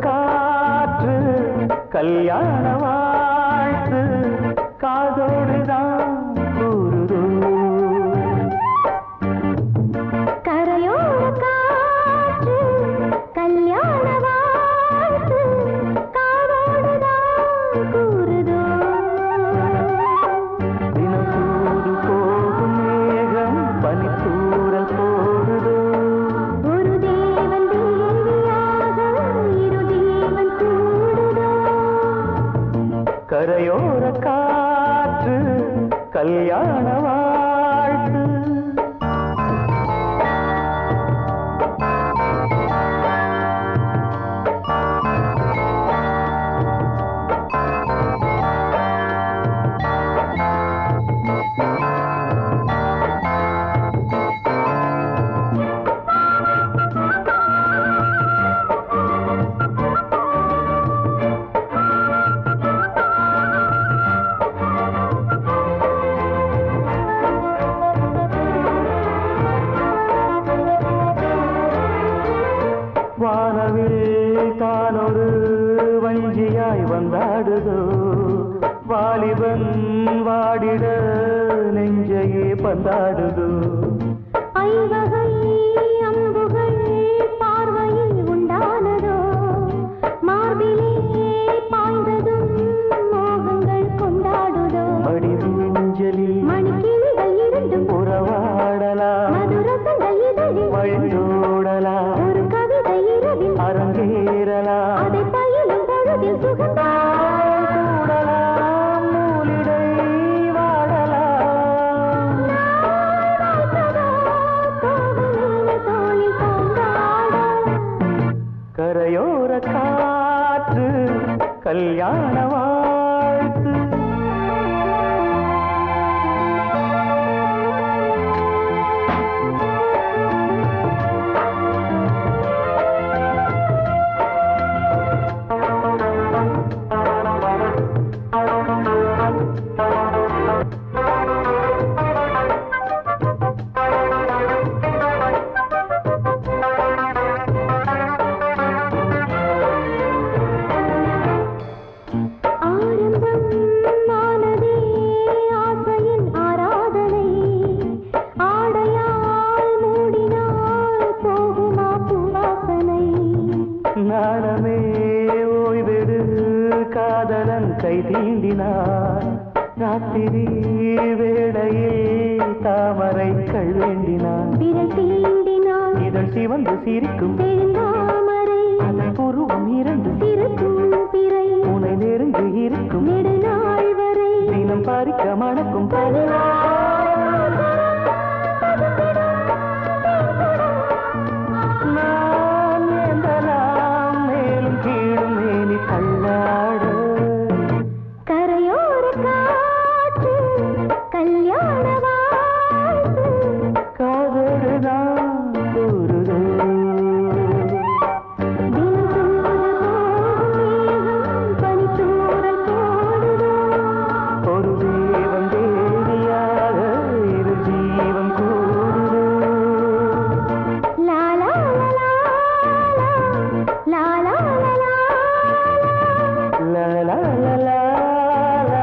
காற்று கல்யாண வாழ்த்து காதோடுதான் கூறுதோ கரையோர காற்று கல்யாண வாழ்த்து காதோடுதான் கூறுதோ தினத்தோடு போகும் மேகம் பனித்தூரல் போடுதோ ஒரு தேவன் தேவியாக இரு தேவன் கூடுதோ கரையோர காற்று கல்யாண வாழ்த்து வானவில் தானொரு வஞ்சியாய் வந்தாடுதோ வாலிபன் வாடிட நெஞ்சையே பந்தாடுதோ ஐவகை அம்புகள் பார்வையில் உண்டானதோ மார்பிலே பாய்ந்ததும் மோகங்கள் கொண்டாடுதோ மடிவெஞ்சலி மணிக்கிளிகள் இரண்டும் உறவாடலாம் மதுரசங்கள் இதழில் வழிந்தோடலாம் ஒரு கவிதை இரவில் அரங்கேறலாம் அதை பயிலும் பொழுதில் சுகந்தால் கூடலாம் நூலிடை வாழலாம் வாழ்த்ததோ கோவிலில் தோளில் சாய்ந்தாட கரையோர காற்று கல்யாண வாழ்த்து ஆரம்பம் ஆனதே ஆசையின் ஆராதனை ஆடையால் மூடினால் போகுமா பூவாசனை நாணமே ஓய்வெடு காதலன் கை தீண்டினான் ராத்திரி வேளையில் தாமரை கள் வேண்டினான் விரல் தீண்டினால் இதழ் சிவந்து சிரிக்கும் செழுந்தாமரை அதன் புருவம் இரண்டு சிறுக்கும் பிறை உனை நெருங்கி இருக்கும் நெடுநாள் வரை தினம் பறிக்க மணக்கும் நான் ஏந்தலாம் மேலும் கீழும் மேனி தள்ளாட கரையோர காற்று கல்யாண வாழ்த்து காதோடுதான் கூறுதோ பனித்தூரல் போடுதோ ஒரு தேவன் தேவியாக இரு ஜீவன் கூடுதோ Lala Lala Lala la la la la la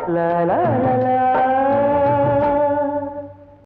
la la la